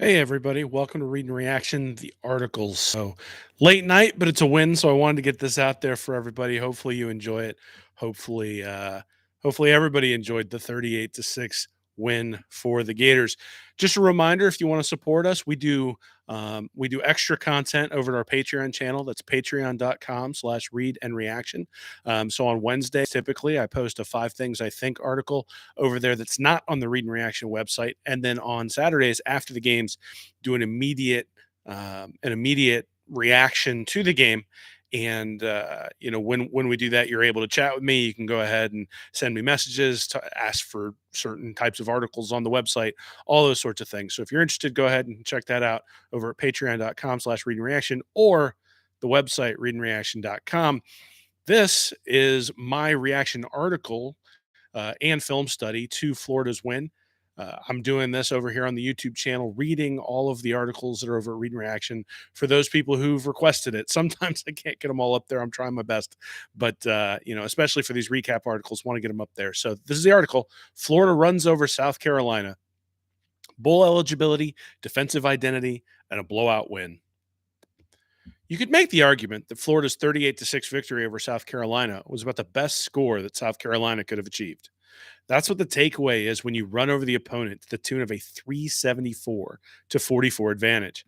Hey everybody, welcome to Read and Reaction, the articles. So late night, but it's a win, so I wanted to get this out there for everybody. Hopefully you enjoy it. Hopefully hopefully everybody enjoyed the 38-6 win for the Gators. Just a reminder, if you want to support us, we do extra content over at our Patreon channel. That's patreon.com/read and reaction. So on Wednesdays, typically I post a 5 things I think article over there that's not on the Read and Reaction website. And then on Saturdays after the games, do an immediate reaction to the game. And when we do that, you're able to chat with me. You can go ahead and send me messages to ask for certain types of articles on the website, all those sorts of things. So if you're interested, go ahead and check that out over at patreon.com/read and reaction or the website readandreaction.com. This is my reaction article and film study to Florida's win. I'm doing this over here on the YouTube channel, reading all of the articles that are over at Read and Reaction for those people who've requested it. Sometimes I can't get them all up there. I'm trying my best, but especially for these recap articles, want to get them up there. So this is the article: Florida runs over South Carolina, bowl eligibility, defensive identity, and a blowout win. You could make the argument that Florida's 38-6 victory over South Carolina was about the best score that South Carolina could have achieved. That's what the takeaway is when you run over the opponent to the tune of a 374-44 advantage.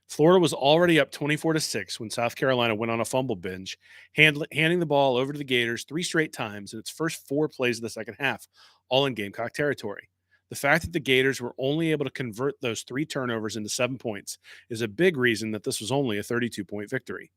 Florida was already up 24-6 when South Carolina went on a fumble binge, handing the ball over to the Gators 3 straight times in its first 4 plays of the second half, all in Gamecock territory. The fact that the Gators were only able to convert those 3 turnovers into 7 points is a big reason that this was only a 32-point victory.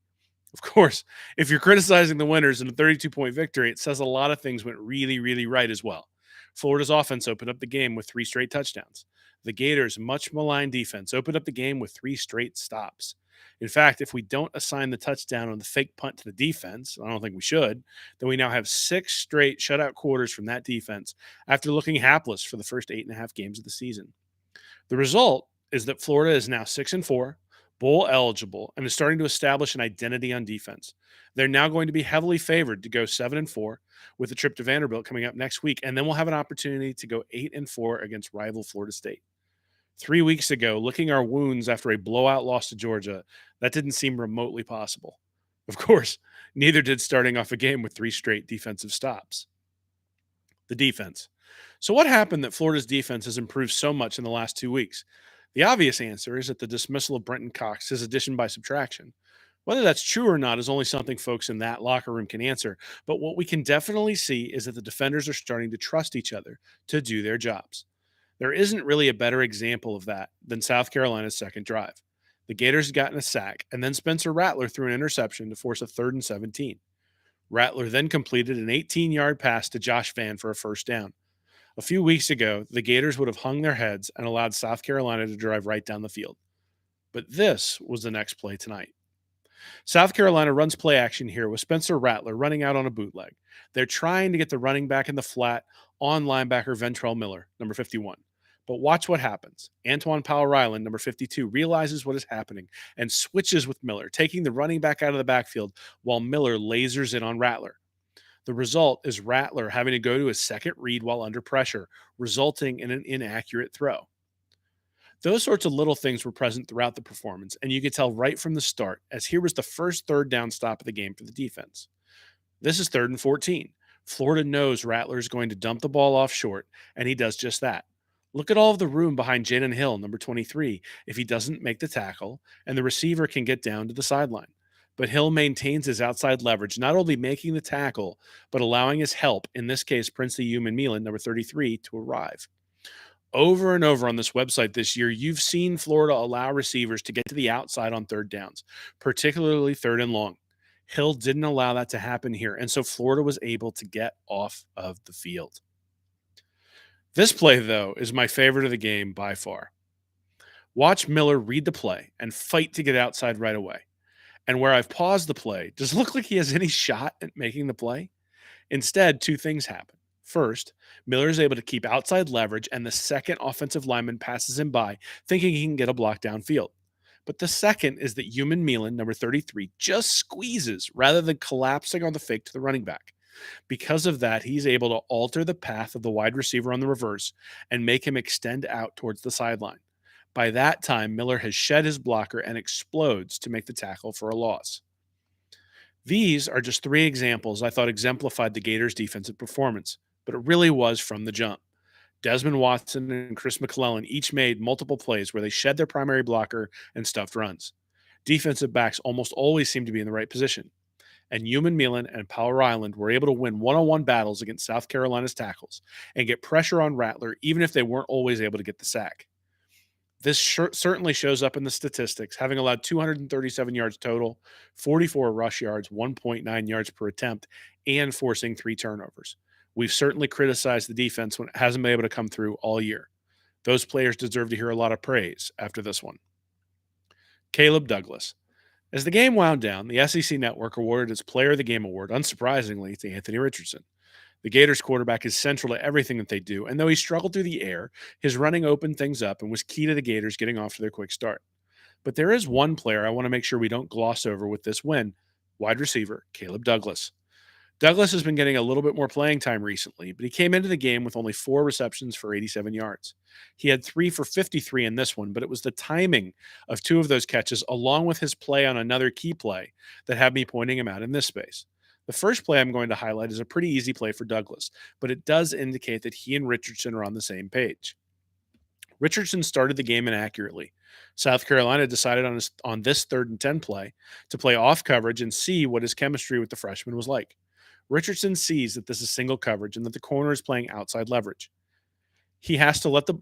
Of course, if you're criticizing the winners in a 32-point victory, it says a lot of things went really, really right as well. Florida's offense opened up the game with 3 straight touchdowns. The Gators' much maligned defense opened up the game with 3 straight stops. In fact, if we don't assign the touchdown on the fake punt to the defense, I don't think we should, then we now have 6 straight shutout quarters from that defense after looking hapless for the first 8.5 games of the season. The result is that Florida is now 6-4, bowl eligible, and is starting to establish an identity on defense. They're now going to be heavily favored to go 7-4 with a trip to Vanderbilt coming up next week, and then we'll have an opportunity to go 8-4 against rival Florida State. 3 weeks ago, licking our wounds after a blowout loss to Georgia, that didn't seem remotely possible. Of course, neither did starting off a game with 3 straight defensive stops. The defense. So, what happened that Florida's defense has improved so much in the last 2 weeks? The obvious answer is that the dismissal of Brenton Cox is addition by subtraction. Whether that's true or not is only something folks in that locker room can answer. But what we can definitely see is that the defenders are starting to trust each other to do their jobs. There isn't really a better example of that than South Carolina's second drive. The Gators had gotten a sack, and then Spencer Rattler threw an interception to force a 3rd and 17. Rattler then completed an 18-yard pass to Josh Vann for a first down. A few weeks ago, the Gators would have hung their heads and allowed South Carolina to drive right down the field. But this was the next play tonight. South Carolina runs play action here with Spencer Rattler running out on a bootleg. They're trying to get the running back in the flat on linebacker Ventrell Miller, number 51. But watch what happens. Antoine Powell-Ryland, number 52, realizes what is happening and switches with Miller, taking the running back out of the backfield while Miller lasers in on Rattler. The result is Rattler having to go to his second read while under pressure, resulting in an inaccurate throw. Those sorts of little things were present throughout the performance, and you could tell right from the start, as here was the first third down stop of the game for the defense. This is 3rd and 14. Florida knows Rattler is going to dump the ball off short, and he does just that. Look at all of the room behind Jaden Hill, number 23, if he doesn't make the tackle, and the receiver can get down to the sideline. But Hill maintains his outside leverage, not only making the tackle, but allowing his help, in this case, Princely Human-Meelan, number 33, to arrive. Over and over on this website this year, you've seen Florida allow receivers to get to the outside on third downs, particularly third and long. Hill didn't allow that to happen here, and so Florida was able to get off of the field. This play, though, is my favorite of the game by far. Watch Miller read the play and fight to get outside right away. And where I've paused the play, does it look like he has any shot at making the play? Instead, 2 things happen. First, Miller is able to keep outside leverage, and the second offensive lineman passes him by, thinking he can get a block downfield. But the second is that Human-Meelan, number 33, just squeezes rather than collapsing on the fake to the running back. Because of that, he's able to alter the path of the wide receiver on the reverse and make him extend out towards the sideline. By that time, Miller has shed his blocker and explodes to make the tackle for a loss. These are just three examples I thought exemplified the Gators' defensive performance, but it really was from the jump. Desmond Watson and Chris McClellan each made multiple plays where they shed their primary blocker and stuffed runs. Defensive backs almost always seem to be in the right position, and Human Milan and Power Island were able to win one-on-one battles against South Carolina's tackles and get pressure on Rattler even if they weren't always able to get the sack. This certainly shows up in the statistics, having allowed 237 yards total, 44 rush yards, 1.9 yards per attempt, and forcing 3 turnovers. We've certainly criticized the defense when it hasn't been able to come through all year. Those players deserve to hear a lot of praise after this one. Caleb Douglas. As the game wound down, the SEC Network awarded its Player of the Game award, unsurprisingly, to Anthony Richardson. The Gators quarterback is central to everything that they do, and though he struggled through the air, his running opened things up and was key to the Gators getting off to their quick start. But there is one player I want to make sure we don't gloss over with this win: wide receiver Caleb Douglas. Douglas has been getting a little bit more playing time recently, but he came into the game with only 4 receptions for 87 yards. He had 3 for 53 in this one, but it was the timing of 2 of those catches, along with his play on another key play, that had me pointing him out in this space. The first play I'm going to highlight is a pretty easy play for Douglas, but it does indicate that he and Richardson are on the same page. Richardson started the game inaccurately. South Carolina decided on this 3rd and 10 play to play off coverage and see what his chemistry with the freshman was like. Richardson sees that this is single coverage and that the corner is playing outside leverage. He has to let the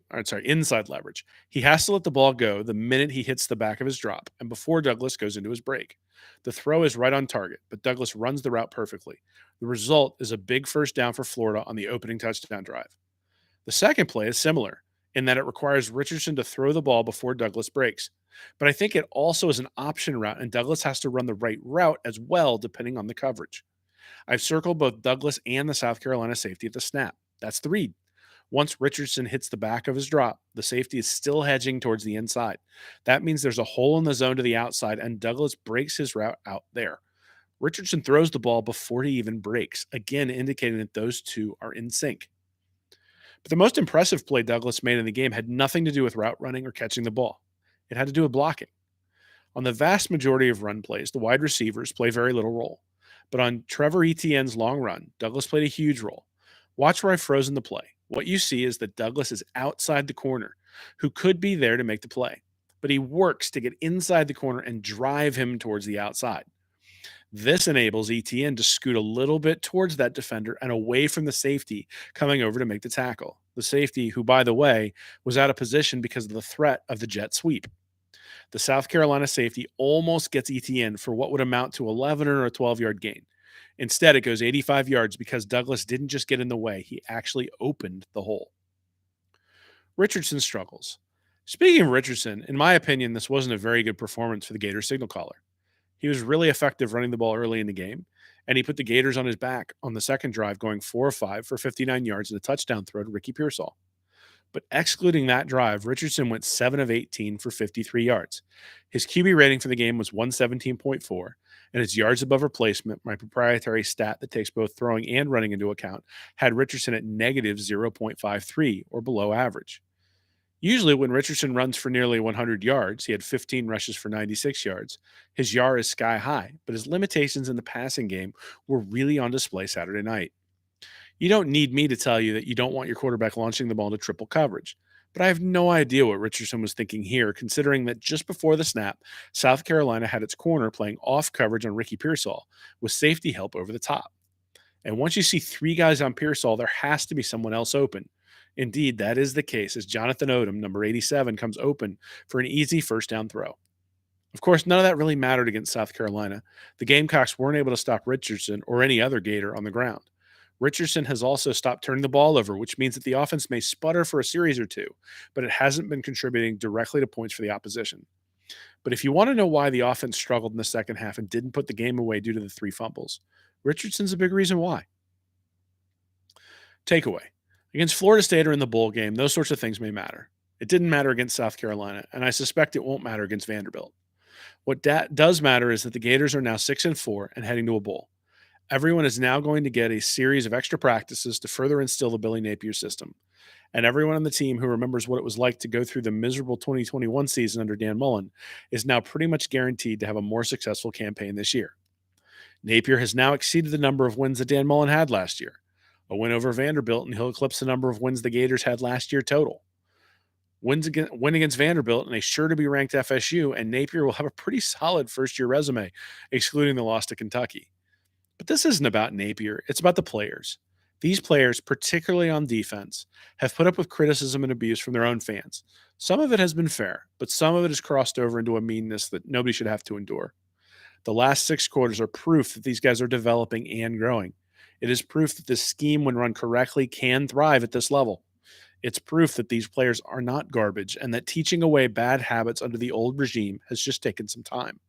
inside leverage. He has to let the ball go the minute he hits the back of his drop and before Douglas goes into his break. The throw is right on target, but Douglas runs the route perfectly. The result is a big first down for Florida on the opening touchdown drive. The second play is similar in that it requires Richardson to throw the ball before Douglas breaks. But I think it also is an option route, and Douglas has to run the right route as well, depending on the coverage. I've circled both Douglas and the South Carolina safety at the snap. That's the read. Once Richardson hits the back of his drop, the safety is still hedging towards the inside. That means there's a hole in the zone to the outside, and Douglas breaks his route out there. Richardson throws the ball before he even breaks, again indicating that those two are in sync. But the most impressive play Douglas made in the game had nothing to do with route running or catching the ball. It had to do with blocking. On the vast majority of run plays, the wide receivers play very little role. But on Trevor Etienne's long run, Douglas played a huge role. Watch where I've frozen the play. What you see is that Douglas is outside the corner, who could be there to make the play. But he works to get inside the corner and drive him towards the outside. This enables Etienne to scoot a little bit towards that defender and away from the safety coming over to make the tackle. The safety, who, by the way, was out of position because of the threat of the jet sweep. The South Carolina safety almost gets Etienne for what would amount to 11 or a 12-yard gain. Instead, it goes 85 yards because Douglas didn't just get in the way, he actually opened the hole. Richardson struggles. Speaking of Richardson, in my opinion, this wasn't a very good performance for the Gators signal caller. He was really effective running the ball early in the game, and he put the Gators on his back on the second drive, going 4 of 5 for 59 yards and a touchdown throw to Ricky Pearsall. But excluding that drive, Richardson went 7 of 18 for 53 yards. His QB rating for the game was 117.4, and his yards above replacement, my proprietary stat that takes both throwing and running into account, had Richardson at negative 0.53, or below average. Usually when Richardson runs for nearly 100 yards, he had 15 rushes for 96 yards. His YAR is sky high, but his limitations in the passing game were really on display Saturday night. You don't need me to tell you that you don't want your quarterback launching the ball into triple coverage. But I have no idea what Richardson was thinking here, considering that just before the snap, South Carolina had its corner playing off coverage on Ricky Pearsall with safety help over the top. And once you see 3 guys on Pearsall, there has to be someone else open. Indeed, that is the case as Jonathan Odom, number 87, comes open for an easy first down throw. Of course, none of that really mattered against South Carolina. The Gamecocks weren't able to stop Richardson or any other Gator on the ground. Richardson has also stopped turning the ball over, which means that the offense may sputter for a series or two, but it hasn't been contributing directly to points for the opposition. But if you want to know why the offense struggled in the second half and didn't put the game away due to the 3 fumbles, Richardson's a big reason why. Takeaway. Against Florida State or in the bowl game, those sorts of things may matter. It didn't matter against South Carolina, and I suspect it won't matter against Vanderbilt. What does matter is that the Gators are now 6-4 and heading to a bowl. Everyone is now going to get a series of extra practices to further instill the Billy Napier system. And everyone on the team who remembers what it was like to go through the miserable 2021 season under Dan Mullen is now pretty much guaranteed to have a more successful campaign this year. Napier has now exceeded the number of wins that Dan Mullen had last year. A win over Vanderbilt, and he'll eclipse the number of wins the Gators had last year total. Win against Vanderbilt and a sure to be ranked FSU, and Napier will have a pretty solid first year resume, excluding the loss to Kentucky. But this isn't about Napier, it's about the players. These players, particularly on defense, have put up with criticism and abuse from their own fans. Some of it has been fair, but some of it has crossed over into a meanness that nobody should have to endure. The last 6 quarters are proof that these guys are developing and growing. It is proof that this scheme, when run correctly, can thrive at this level. It's proof that these players are not garbage and that teaching away bad habits under the old regime has just taken some time.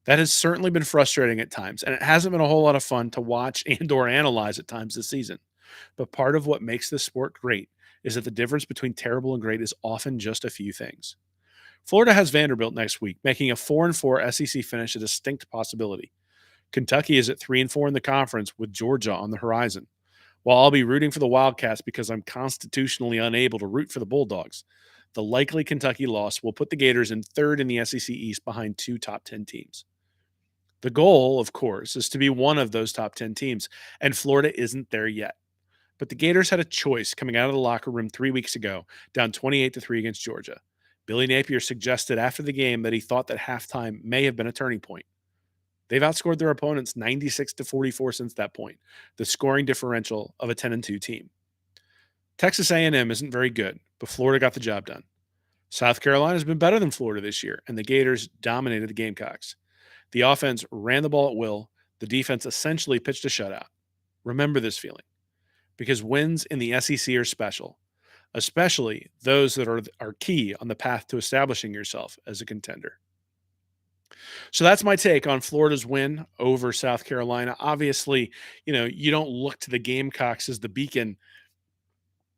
That has certainly been frustrating at times, and it hasn't been a whole lot of fun to watch and or analyze at times this season. But part of what makes this sport great is that the difference between terrible and great is often just a few things. Florida has Vanderbilt next week, making a 4-4 SEC finish a distinct possibility. Kentucky is at 3-4 in the conference with Georgia on the horizon. While I'll be rooting for the Wildcats because I'm constitutionally unable to root for the Bulldogs, the likely Kentucky loss will put the Gators in third in the SEC East behind 2 top 10 teams. The goal, of course, is to be one of those top 10 teams, and Florida isn't there yet. But the Gators had a choice coming out of the locker room 3 weeks ago, down 28-3 against Georgia. Billy Napier suggested after the game that he thought that halftime may have been a turning point. They've outscored their opponents 96-44 since that point, the scoring differential of a 10-2 team. Texas A&M isn't very good, but Florida got the job done. South Carolina has been better than Florida this year, and the Gators dominated the Gamecocks. The offense ran the ball at will. The defense essentially pitched a shutout. Remember this feeling, because wins in the SEC are special, especially those that are key on the path to establishing yourself as a contender. So that's my take on Florida's win over South Carolina. Obviously, you don't look to the Gamecocks as the beacon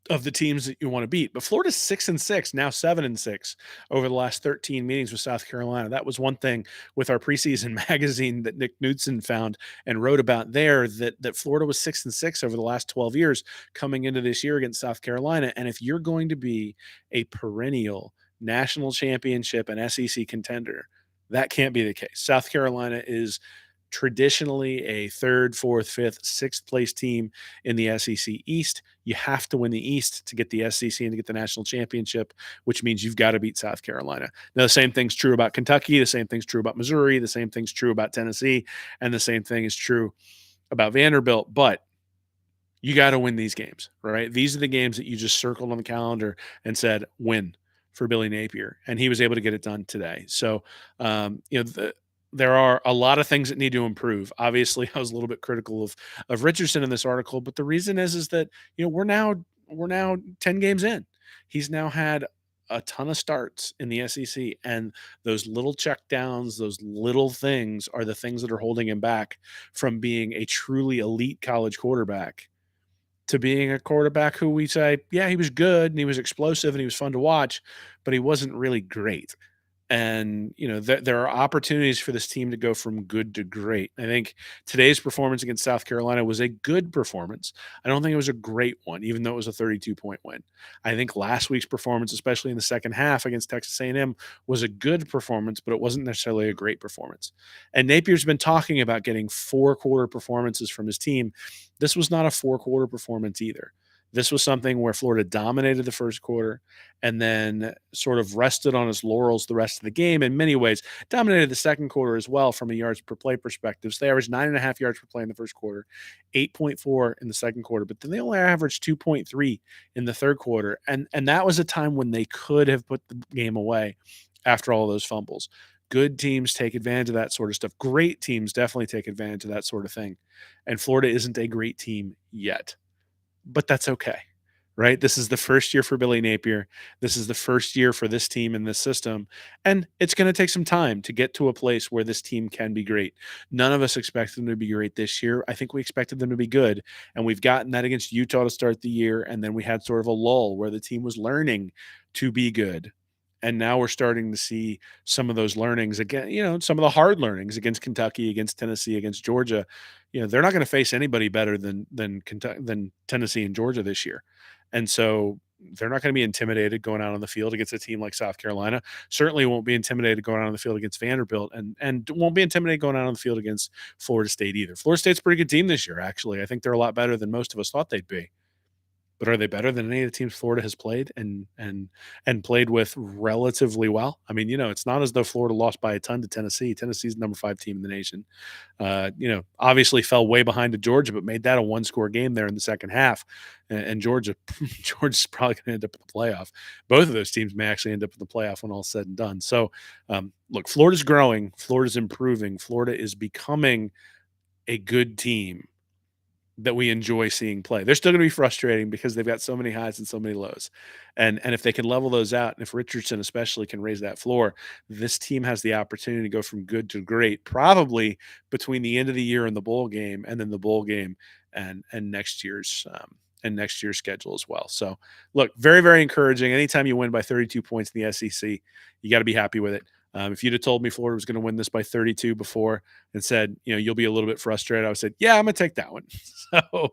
of the teams that you want to beat. But Florida's 6-6, now 7-6 over the last 13 meetings with South Carolina. That was one thing with our preseason magazine that Nick Knudsen found and wrote about there, that Florida was 6-6 over the last 12 years coming into this year against South Carolina. And if you're going to be a perennial national championship and SEC contender, that can't be the case. South Carolina is traditionally a third, fourth, fifth, sixth place team in the SEC East. You have to win the East to get the SEC and to get the national championship, which means you've got to beat South Carolina. Now, the same thing's true about Kentucky. The same thing's true about Missouri. The same thing's true about Tennessee. And the same thing is true about Vanderbilt. But you got to win these games, right? These are the games that you just circled on the calendar and said, win for Billy Napier. And he was able to get it done today. So, there are a lot of things that need to improve. Obviously, I was a little bit critical of Richardson in this article, but the reason is that we're now 10 games in. He's now had a ton of starts in the SEC, and those little checkdowns, those little things are the things that are holding him back from being a truly elite college quarterback to being a quarterback who we say, yeah, he was good and he was explosive and he was fun to watch, but he wasn't really great. And, there are opportunities for this team to go from good to great. I think today's performance against South Carolina was a good performance. I don't think it was a great one, even though it was a 32-point win. I think last week's performance, especially in the second half against Texas A&M, was a good performance, but it wasn't necessarily a great performance. And Napier's been talking about getting 4-quarter performances from his team. This was not a 4-quarter performance either. This was something where Florida dominated the first quarter and then sort of rested on his laurels the rest of the game. In many ways, dominated the second quarter as well from a yards per play perspective. So they averaged 9.5 yards per play in the first quarter, 8.4 in the second quarter, but then they only averaged 2.3 in the third quarter. And that was a time when they could have put the game away after all those fumbles. Good teams take advantage of that sort of stuff. Great teams definitely take advantage of that sort of thing. And Florida isn't a great team yet. But that's okay, right? This is the first year for Billy Napier. This is the first year for this team and this system. And it's going to take some time to get to a place where this team can be great. None of us expected them to be great this year. I think we expected them to be good. And we've gotten that against Utah to start the year. And then we had sort of a lull where the team was learning to be good. And now we're starting to see some of those learnings again, some of the hard learnings against Kentucky, against Tennessee, against Georgia. They're not going to face anybody better than Kentucky, than Tennessee and Georgia this year. And so they're not going to be intimidated going out on the field against a team like South Carolina. Certainly won't be intimidated going out on the field against Vanderbilt, and won't be intimidated going out on the field against Florida State either. Florida State's a pretty good team this year, actually. I think they're a lot better than most of us thought they'd be. But are they better than any of the teams Florida has played and played with relatively well? I mean, it's not as though Florida lost by a ton to Tennessee. Tennessee's the number 5 team in the nation. Obviously fell way behind to Georgia, but made that a one-score game there in the second half. And Georgia, Georgia's probably going to end up in the playoff. Both of those teams may actually end up in the playoff when all's said and done. So, look, Florida's growing, Florida's improving, Florida is becoming a good team that we enjoy seeing play. They're still going to be frustrating because they've got so many highs and so many lows. And if they can level those out, and if Richardson especially can raise that floor, this team has the opportunity to go from good to great, probably between the end of the year and the bowl game, and then the bowl game and next year's schedule as well. So, look, very, very encouraging. Anytime you win by 32 points in the SEC, you got to be happy with it. If you'd have told me Florida was going to win this by 32 before and said, you'll be a little bit frustrated, I would have said, yeah, I'm going to take that one. So,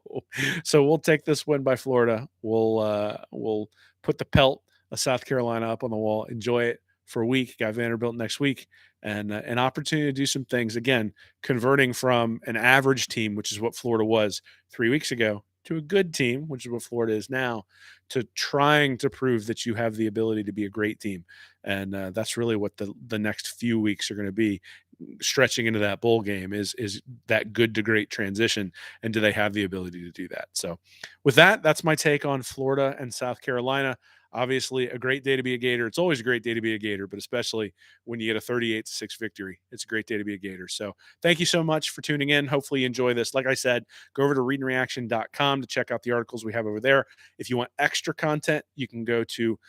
so we'll take this win by Florida. We'll put the pelt of South Carolina up on the wall, enjoy it for a week. Got Vanderbilt next week, and an opportunity to do some things again, converting from an average team, which is what Florida was 3 weeks ago, to a good team, which is what Florida is now, to trying to prove that you have the ability to be a great team. And that's really what the next few weeks are going to be, stretching into that bowl game is that good to great transition, and do they have the ability to do that? So with that, that's my take on Florida and South Carolina. Obviously a great day to be a Gator. It's always a great day to be a Gator, but especially when you get a 38-6 victory, it's a great day to be a Gator. So thank you so much for tuning in. Hopefully you enjoy this. Like I said, go over to readandreaction.com to check out the articles we have over there. If you want extra content, you can go to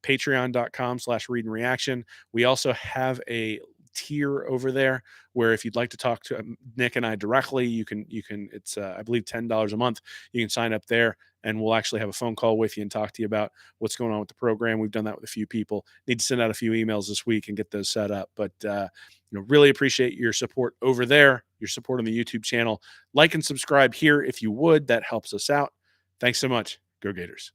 patreon.com/readandreaction. We also have a tier over there where if you'd like to talk to Nick and I directly, you can it's I believe $10 a month. You can sign up there and we'll actually have a phone call with you and talk to you about what's going on with the program. We've done that with a few people. Need to send out a few emails this week and get those set up, but really appreciate your support over there, your support on the YouTube channel. Like and subscribe here if you would. That helps us out. Thanks so much. Go Gators.